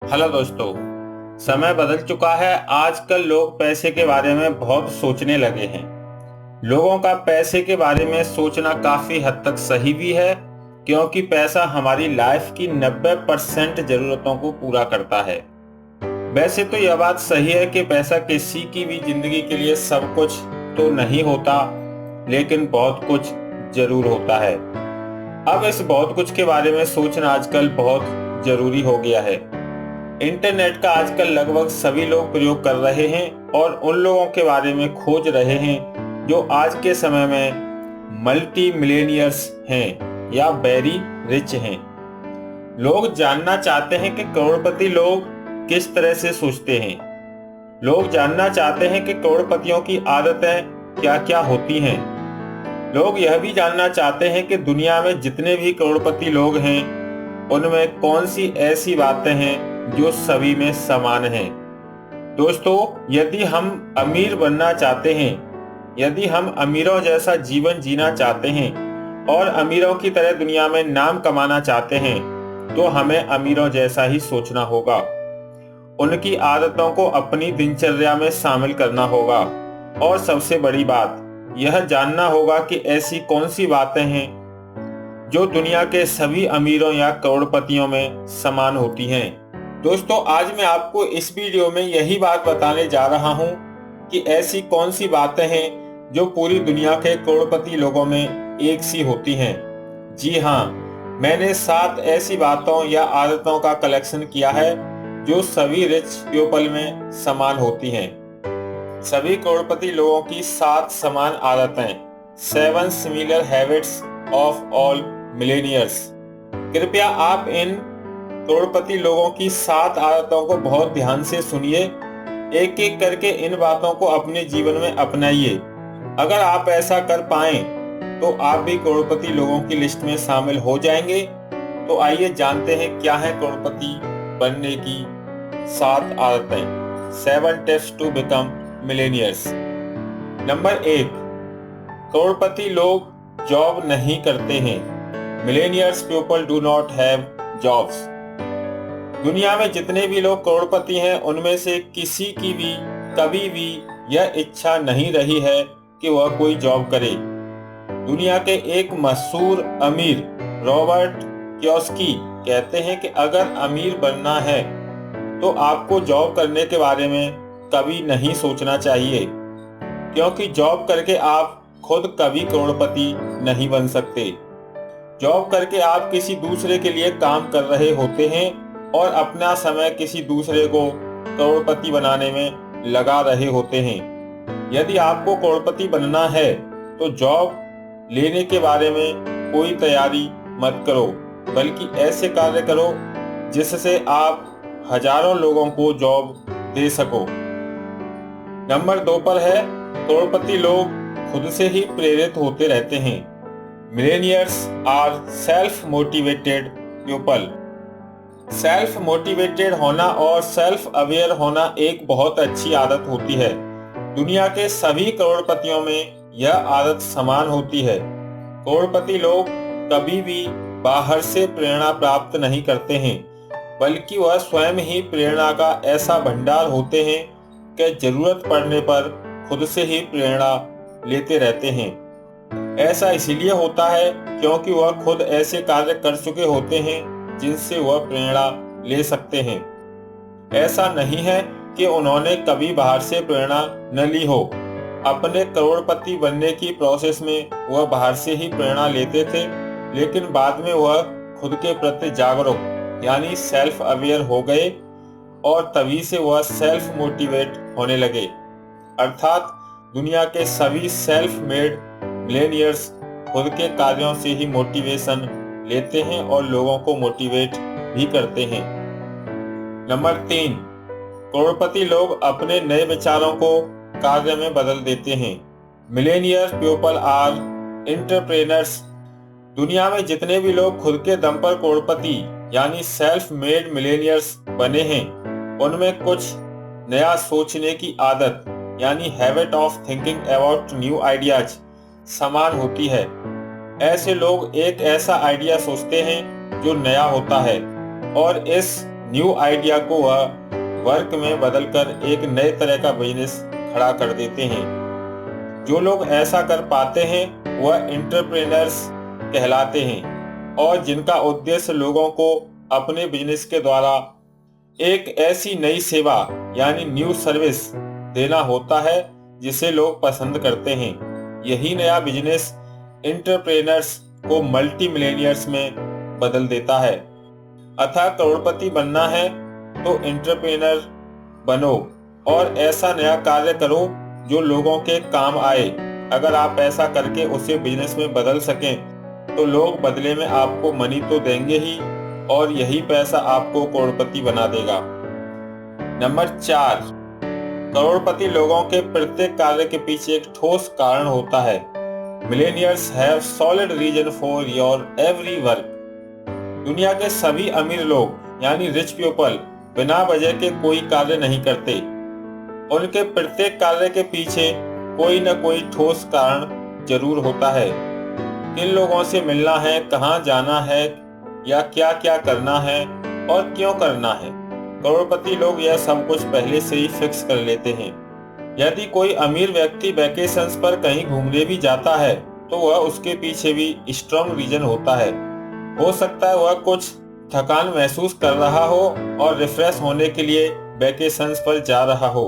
Hello दोस्तों। समय बदल चुका है। आजकल लोग पैसे के बारे में बहुत सोचने लगे हैं। लोगों का पैसे के बारे में सोचना काफी हद तक सही भी है, क्योंकि पैसा हमारी लाइफ की 90% जरूरतों को पूरा करता है। वैसे तो यह बात सही है कि पैसा किसी की भी जिंदगी के लिए सब कुछ तो नहीं होता, लेकिन बहुत कुछ जरूर होता है। अब इस बहुत कुछ के बारे में सोचना आजकल बहुत जरूरी हो गया है। इंटरनेट का आजकल लगभग सभी लोग प्रयोग कर रहे हैं और उन लोगों के बारे में खोज रहे हैं जो आज के समय में मल्टी मिलेनियर्स हैं या वेरी रिच हैं। लोग जानना चाहते हैं कि करोड़पति लोग किस तरह से सोचते हैं। लोग जानना चाहते हैं कि करोड़पतियों की आदतें क्या क्या होती हैं। लोग यह भी जानना चाहते हैं कि दुनिया में जितने भी करोड़पति लोग हैं उनमें कौन सी ऐसी बातें हैं जो सभी में समान हैं। दोस्तों, यदि हम अमीर बनना चाहते हैं, यदि हम अमीरों जैसा जीवन जीना चाहते हैं और अमीरों की तरह दुनिया में नाम कमाना चाहते हैं, तो हमें अमीरों जैसा ही सोचना होगा। उनकी आदतों को अपनी दिनचर्या में शामिल करना होगा और सबसे बड़ी बात यह जानना होगा कि ऐसी कौन सी बातें हैं जो दुनिया के सभी अमीरों या करोड़पतियों में समान होती हैं। दोस्तों, आज मैं आपको इस वीडियो में यही बात बताने जा रहा हूं कि ऐसी कौन सी बातें हैं जो पूरी दुनिया के करोड़पति लोगों में एक सी होती हैं। जी हाँ, मैंने 7 ऐसी बातों या आदतों का कलेक्शन किया है जो सभी रिच पीपल में समान होती हैं। सभी करोड़पति लोगों की 7 समान आदतें, 7 similar habits of all millionaires. कृपया आप इन करोड़पति लोगों की 7 आदतों को बहुत ध्यान से सुनिए। एक एक करके इन बातों को अपने जीवन में अपनाइए। अगर आप ऐसा कर पाएं तो आप भी करोड़पति लोगों की लिस्ट में शामिल हो जाएंगे। तो आइए जानते हैं क्या है करोड़पति बनने की 7 आदतें। 7 tips to become millionaires. Number 1, करोड़पति लोग जॉब नहीं करते हैं। Millionaires people do not have jobs. दुनिया में जितने भी लोग करोड़पति हैं उनमें से किसी की भी कभी भी यह इच्छा नहीं रही है कि वह कोई जॉब करे। दुनिया के एक मशहूर अमीर रॉबर्ट कियोसाकी कहते हैं कि अगर अमीर बनना है तो आपको जॉब करने के बारे में कभी नहीं सोचना चाहिए, क्योंकि जॉब करके आप खुद कभी करोड़पति नहीं बन सकते। जॉब करके आप किसी दूसरे के लिए काम कर रहे होते हैं और अपना समय किसी दूसरे को करोड़पति बनाने में लगा रहे होते हैं। यदि आपको करोड़पति बनना है तो जॉब लेने के बारे में कोई तैयारी मत करो, बल्कि ऐसे कार्य करो जिससे आप हजारों लोगों को जॉब दे सको। नंबर 2 पर है, करोड़पति लोग खुद से ही प्रेरित होते रहते हैं। Millionaires are self motivated people. Self motivated होना और सेल्फ अवेयर होना एक बहुत अच्छी आदत होती है। दुनिया के सभी करोड़पतियों में यह आदत समान होती है। करोड़पति लोग कभी भी बाहर से प्रेरणा प्राप्त नहीं करते हैं, बल्कि वह स्वयं ही प्रेरणा का ऐसा भंडार होते हैं कि जरूरत पड़ने पर खुद से ही प्रेरणा लेते रहते हैं। ऐसा इसीलिए होता है क्योंकि वह खुद ऐसे कार्य कर चुके होते हैं जिनसे वह प्रेरणा ले सकते हैं। ऐसा नहीं है कि उन्होंने कभी बाहर से प्रेरणा न ली हो। अपने करोड़पति बनने की प्रोसेस में वह बाहर से ही प्रेरणा लेते थे, लेकिन बाद में वह खुद के प्रति जागरूक यानी सेल्फ अवेयर हो गए और तभी से वह सेल्फ मोटिवेट होने लगे। अर्थात दुनिया के सभी सेल्फ मेड मिलेनियर्स खुद के कार्यों से ही मोटिवेशन लेते हैं और लोगों को मोटिवेट भी करते हैं। नंबर 3, करोड़पति लोग अपने नए विचारों को कार्य में बदल देते हैं। Millionaire people are entrepreneurs. दुनिया में जितने भी लोग खुद के दम पर करोड़पति यानी सेल्फ मेड मिलेनियर्स बने हैं, उनमें कुछ नया सोचने की आदत यानी habit of thinking about new ideas समान होती है। ऐसे लोग एक ऐसा आइडिया सोचते हैं जो नया होता है और इस न्यू आइडिया को वह वर्क में बदलकर एक नए तरह का बिजनेस खड़ा कर देते हैं। जो लोग ऐसा कर पाते हैं वह एंटरप्रेन्योर्स कहलाते हैं और जिनका उद्देश्य लोगों को अपने बिजनेस के द्वारा एक ऐसी नई सेवा यानी न्यू सर्विस देना होता है जिसे लोग पसंद करते हैं। यही नया बिजनेस एंटरप्रेन्योर्स को मल्टी मिलियनियर्स में बदल देता है। अतः करोड़पति बनना है तो एंटरप्रेन्योर बनो और ऐसा नया कार्य करो जो लोगों के काम आए। अगर आप ऐसा करके उसे बिजनेस में बदल सकें तो लोग बदले में आपको मनी तो देंगे ही और यही पैसा आपको करोड़पति बना देगा। नंबर 4, करोड़पति लोगों के प्रत्येक कार्य के पीछे एक ठोस कारण होता है। Millionaires have solid reason for your every work. दुनिया के सभी अमीर लोग यानी रिच पीपल बिना वजह के कोई कार्य नहीं करते। उनके प्रत्येक कार्य के पीछे कोई न कोई ठोस कारण जरूर होता है। किन लोगों से मिलना है, कहाँ जाना है या क्या क्या करना है और क्यों करना है। करोड़पति लोग यह सब कुछ पहले से ही फिक्स कर लेते हैं। यदि कोई अमीर व्यक्ति वैकेशंस पर कहीं घूमने भी जाता है तो वह उसके पीछे भी स्ट्रॉन्ग रीजन होता है। हो सकता है वह कुछ थकान महसूस कर रहा हो और रिफ्रेश होने के लिए वैकेशंस पर जा रहा हो।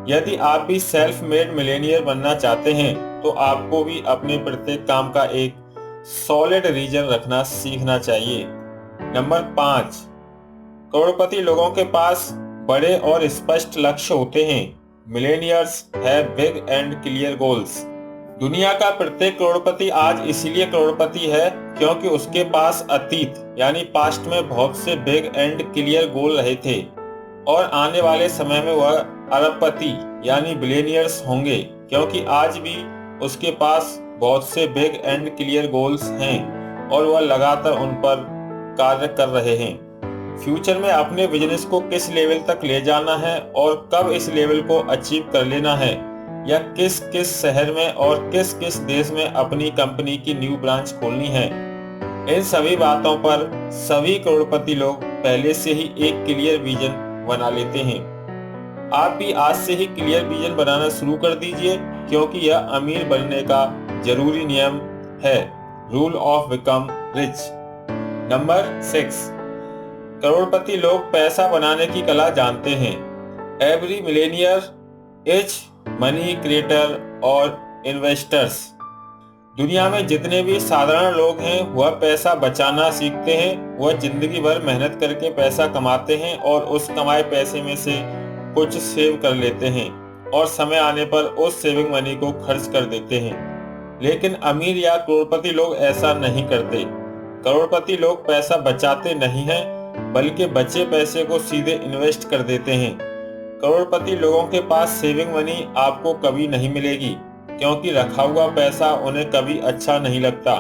यदि आप भी सेल्फ मेड मिलेनियर बनना चाहते हैं तो आपको भी अपने प्रत्येक काम का एक सॉलिड रीजन रखना सीखना चाहिए। नंबर 5, करोड़पति लोगों के पास बड़े और स्पष्ट लक्ष्य होते हैं। Millionaires have big and clear goals. दुनिया का प्रत्येक करोड़पति आज इसीलिए करोड़पति है क्योंकि उसके पास अतीत यानी पास्ट में बहुत से बिग एंड क्लियर गोल रहे थे और आने वाले समय में वह अरबपति यानी बिलियनियर्स होंगे क्योंकि आज भी उसके पास बहुत से बिग एंड क्लियर गोल्स हैं और वह लगातार उन पर कार्य कर रहे हैं। फ्यूचर में अपने बिजनेस को किस लेवल तक ले जाना है और कब इस लेवल को अचीव कर लेना है या किस किस शहर में और किस किस देश में अपनी कंपनी की न्यू ब्रांच खोलनी है, इन सभी बातों पर सभी करोड़पति लोग पहले से ही एक क्लियर विजन बना लेते हैं। आप भी आज से ही क्लियर विजन बनाना शुरू कर दीजिए क्योंकि यह अमीर बनने का जरूरी नियम है। Rule of become rich. Number 6, करोड़पति लोग पैसा बनाने की कला जानते हैं। Every Millionaire is money creator और इन्वेस्टर्स। दुनिया में जितने भी साधारण लोग हैं वह पैसा बचाना सीखते हैं। वह जिंदगी भर मेहनत करके पैसा कमाते हैं और उस कमाए पैसे में से कुछ सेव कर लेते हैं और समय आने पर उस सेविंग मनी को खर्च कर देते हैं। लेकिन अमीर या करोड़पति लोग ऐसा नहीं करते। करोड़पति लोग पैसा बचाते नहीं हैं बल्कि बचे पैसे को सीधे इन्वेस्ट कर देते हैं। करोड़पति लोगों के पास सेविंग मनी आपको कभी नहीं मिलेगी क्योंकि रखा हुआ पैसा उन्हें कभी अच्छा नहीं लगता।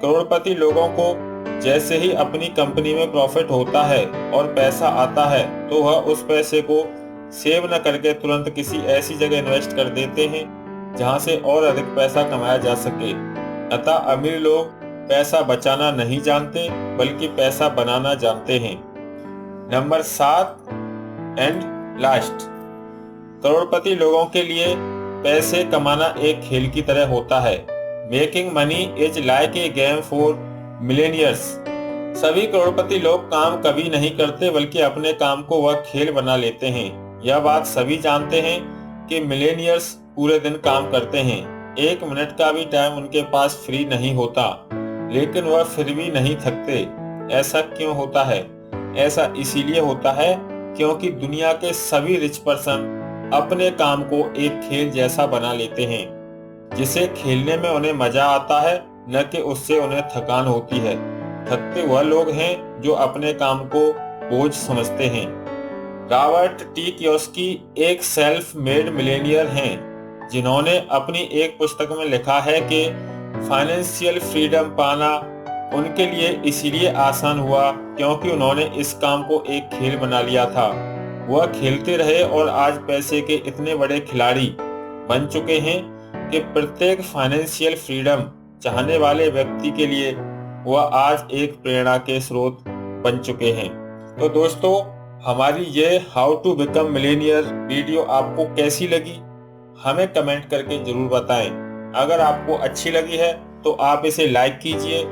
करोड़पति लोगों को जैसे ही अपनी कंपनी में प्रॉफिट होता है और पैसा आता है तो वह उस पैसे को सेव न करके तुरंत किसी ऐसी जगह इन्वेस्ट कर देते हैं जहां से और अधिक पैसा कमाया जा सके। अतः अमीर लोग पैसा बचाना नहीं जानते बल्कि पैसा बनाना जानते हैं। नंबर 7 एंड लास्ट, करोड़पति लोगों के लिए पैसे कमाना एक खेल की तरह होता है। Making money is like a game for millionaires. सभी करोड़पति लोग काम कभी नहीं करते बल्कि अपने काम को वह खेल बना लेते हैं। यह बात सभी जानते हैं कि मिलेनियर्स पूरे दिन काम करते हैं। 1 मिनट का भी टाइम उनके पास फ्री नहीं होता, लेकिन वह फिर भी नहीं थकते। ऐसा क्यों होता है? ऐसा इसीलिए होता है क्योंकि दुनिया के सभी रिच पर्सन अपने काम को एक खेल जैसा बना लेते हैं जिसे खेलने में उन्हें मजा आता है, न कि उससे उन्हें थकान होती है। थकते वह लोग हैं जो अपने काम को बोझ समझते हैं। रॉबर्ट टी कियोसाकी एक सेल्फ मेड मिलेनियर हैं जिन्होंने अपनी एक पुस्तक में लिखा है कि फाइनेंशियल फ्रीडम पाना उनके लिए इसीलिए आसान हुआ क्योंकि उन्होंने इस काम को एक खेल बना लिया था। वह खेलते रहे और आज पैसे के इतने बड़े खिलाड़ी बन चुके हैं कि प्रत्येक फाइनेंशियल फ्रीडम चाहने वाले व्यक्ति के लिए वह आज एक प्रेरणा के स्रोत बन चुके हैं। तो दोस्तों, हमारी ये how to become millionaire video आपको कैसी लगी, हमें कमेंट करके जरूर बताएं। अगर आपको अच्छी लगी है तो आप इसे लाइक कीजिए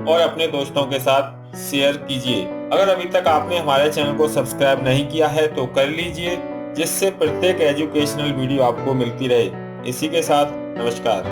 और अपने दोस्तों के साथ शेयर कीजिए। अगर अभी तक आपने हमारे चैनल को सब्सक्राइब नहीं किया है तो कर लीजिए, जिससे प्रत्येक एजुकेशनल वीडियो आपको मिलती रहे। इसी के साथ नमस्कार।